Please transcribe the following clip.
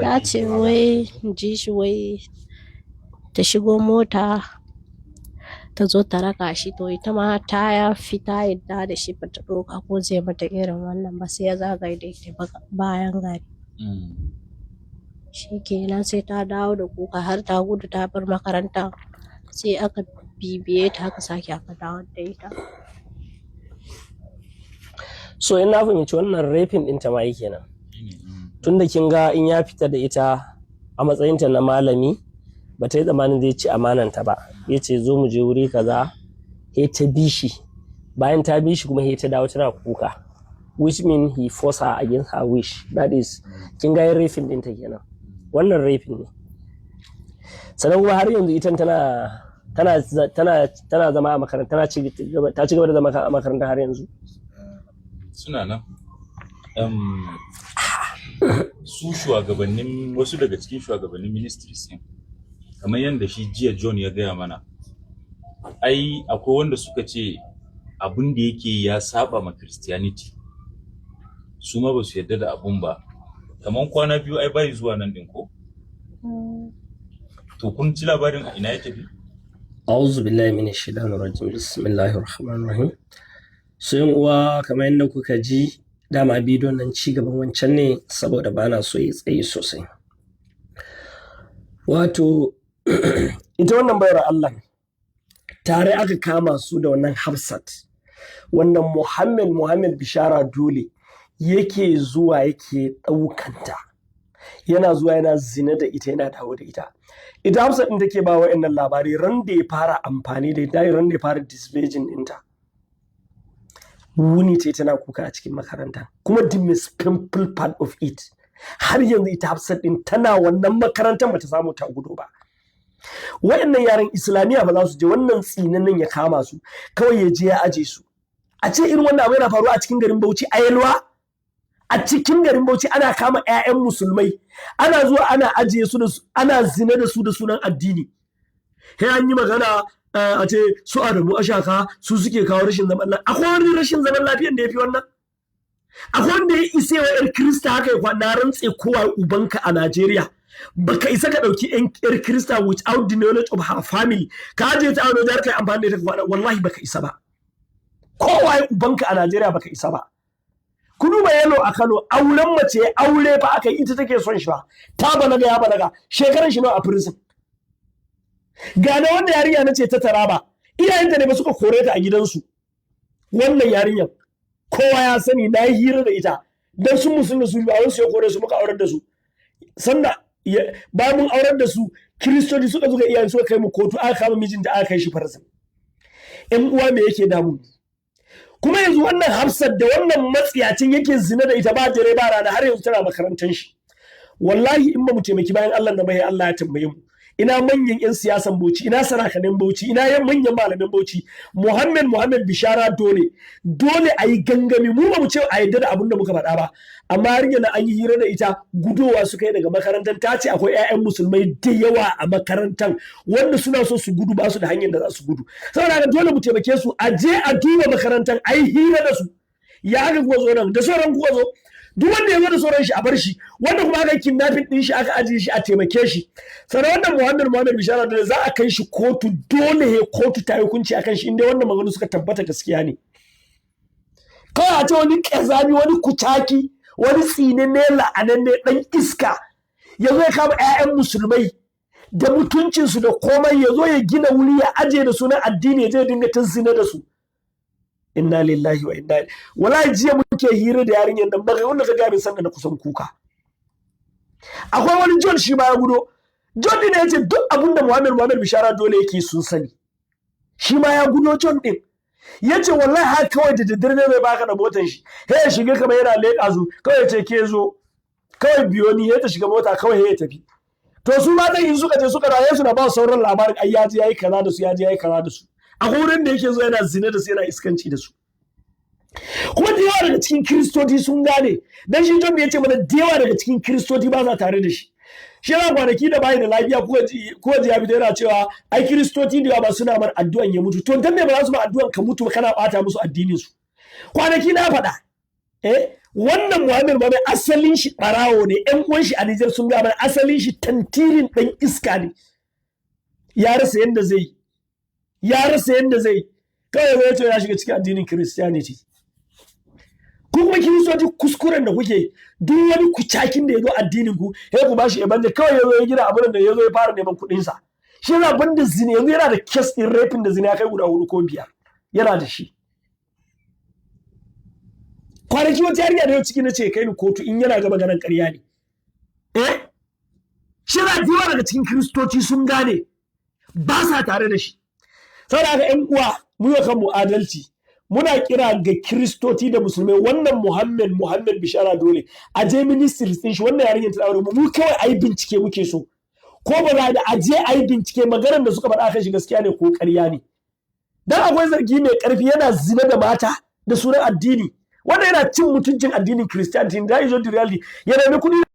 ta ce wai ji shi wai ta shigo mota ta zo ta raka shi, to ita ma ta ya fita yadda da shi ba ta ɗauka ko zai mata irin wannan ba, sai ya zagaye da ita bayan gari. Shi kenan sai ta dawo da kuka har ta gudu ta bar makaranta, sai aka bibiye ta aka sake aka dawo da ita. So in na fahimci wannan rafin ɗinta ma yake nan. Tunda kin ga in ya fita da ita a matsayinta na malami ba ta yi tsammanin zai ci amananta ba, ya ce zo mu je wuri kaza, he ta bi shi, bayan ta bi shi kuma he ta dawo tana kuka, which mean he forced her against her wish. That is, kin ga yin rafin ɗinta kenan, wannan rafin ne. Sannan kuma har yanzu ita tana zama a makaranta, ta ci gaba da zama a makaranta har yanzu. Suna nan. Su shugabannin, wasu daga cikin shugabannin ministries ne, kamar yadda shi jiya John ya gaya mana, ai akwai wanda suka ce abin da yake ya saba ma Christianity, su ma ba su yarda da abun ba, kamar kwana biyu ai bai zuwa nan din ko? To kun ci labarin a ina ya tafi? A'udhu billahi minash shaitanir rajim, bismillahir rahmanir rahim. So yan uwa, kamar yadda kuka ji, dama bidiyon nan ci gaban wancan ne saboda ba na so ya tsaye sosai. Wato ita wannan bayar Allah tare aka kama su da wannan Hafsat, wannan Muhammad Bishara Dole yake zuwa yake ɗaukanta, yana zuwa yana zina da ita, yana dawo da ita. Ita Hafsat ɗin take ba wa'annan labari ran da ya fara amfani da ita, ran da ya fara disbejin ɗinta. Wuni ce tana kuka a cikin makaranta, kuma the most painful part of it, har yanzu ita Hafsat din tana wannan makarantar bata samu ta gudu ba. Wayannan yaran Islamiyya ba za su je, wannan tsinanin ya kama su kawai ya je ya aje su. A ce irin wannan abu yana faruwa a cikin garin Bauchi, a Yelwa, a cikin garin Bauchi ana kama ƴaƴan musulmai, ana zuwa ana aje su da su, ana zina da su da sunan addini. Sai an yi magana a ce su Adamu Ashaka su suke kawo rashin zaman lafiya. Akwai wani rashin zaman lafiyan da ya fi wannan? Akwai wanda ya isa wa ƴar Kirista haka ya kwana rantse kowa ubanka a Najeriya. Baka isa ka ɗauki ƴar Kirista without the knowledge of her family ka je ta aure da kai amfani da ita kwana, wallahi baka isa ba. Kowa ubanka a Najeriya baka isa ba. Ku duba Yalo a Kano, auren mace aure fa aka yi, ita take son shi ba. Ta balaga ya balaga, shekaran shi nawa a prison. Gane wanda yarinya na ce ta Taraba, iyayenta ne ba suka kore ta a gidansu. Wannan yarinyar kowa ya sani, na yi hira da ita, dan sun musun da su bayan su ya kore su, muka aurar da su. Sanda bayan mun aurar da su, Kiristoci suka zuga iyayen suka kai mu kotu, aka kama mijinta aka kai shi farsa. Ƴan uwa me yake damu? Kuma yanzu wannan Hafsat da wannan matsiyacin yake zina da ita ba dare ba rana, har yanzu tana makarantar shi. Wallahi in ba mu taimaki bayan Allah na bai, Allah ya tambaye mu. Ina manyan 'yan siyasan Bauchi, ina sarakanin Bauchi, ina yan manyan malamin Bauchi. Muhammad Bishara dole a yi gangami. Mu ba mu ce a yadda da abin da muka faɗa ba, amma har yanzu an yi hira da ita, gudowa suka yi daga makarantar. Ta ce akwai 'ya'yan musulmai da yawa a makarantar wanda suna so su gudu, ba su da hanyar da za su gudu. Saboda haka dole mu taimake su, a je a duba makarantar, a yi hira da su. Ya haka kuka zo nan, da sauran kuka zo. Duk wanda ya zo da sauran shi a bar shi, wanda kuma aka kidnapping din shi aka ajiye shi a taimake shi. Sannan wannan Muhammad Bishara da za a kai shi kotu, dole he kotu ta yi hukunci akan shi inda wannan magana suka tabbata gaskiya ne. Kawai a ce wani kazami, wani kucaki, wani tsinanne la'ananne dan iska ya zo ya kama 'ya'yan musulmai da mutuncinsu da komai, ya zo ya gina wuri ya ajiye da sunan addini, ya je dinga zina da su. Inna lillahi wa inna ilaihi. Wallahi jiya muke hira da yarinyar nan, baka wanda ka gabe sanda na kusan kuka. Akwai wani John shi ma ya gudo. John din ya ce duk abin da Muhammad Bishara Dole yake sun sani. Shi ma ya gudo John din. Ya ce wallahi har kawai da daddare ne zai baka da motar shi. He ya shiga kamar yana leƙa zu, kawai ya ce ke zo. Kawai biyo ni ya ta shiga mota kawai ya tafi. To su ma dan in suka je suka raye su na ba sauran labarin, ai ya je yayi kaza da su, ya je yayi kaza da su. A wurin da yake zo yana zina da su, yana iskanci da su. Kuma da yawa daga cikin Kiristoci sun gane, dan shi John ya ce mana da yawa daga cikin Kiristoci ba sa tare da shi. Shi yana kwanaki da bayi da lafiya ko ji ya fito yana cewa ai Kiristoci da yawa ba suna mar addu'an ya mutu. To dan me ba za su ma addu'an ka mutu kana bata musu addinin su? Kwanaki na faɗa. wannan Muhammad Muhammad asalin shi barawo ne, ƴan uwan shi a Nijar sun ga mana asalin shi tantirin dan iska ne, ya rasa yanda zai kawai zai ya shiga cikin addinin Christianity. Kuma kiristoci kuskuren da kuke duk wani kucakin da ya zo addinin ku sai ku bashi ebanje kawai yazo ya gina abin da yazo ya fara neman kuɗin sa. Shi yana banda zina, yanzu yana da case din raping da zina ya kai guda 4 ko 5 yana da shi. Kwanaki wata yarinya da yau ciki na ce kai ni kotu in yana ga maganar ƙarya ne. Shi na jiwa daga cikin kiristoci sun gane ba sa tare da shi. Saboda haka ƴan uwa mu yi kan mu adalci. Muna kira ga kiristoci da musulmai wannan Muhammad Bishara Dole a je ministries din shi wannan yarinyar ta aure mu kawai ayi bincike muke so. Ko ba za da aje ayi bincike maganar da suka faɗa kan shi gaskiya ne ko ƙarya ne. Dan akwai zargi mai ƙarfi yana zina da mata da sunan addini. Wanda yana cin mutuncin addinin Christianity, da is not the reality. Yana da kuɗi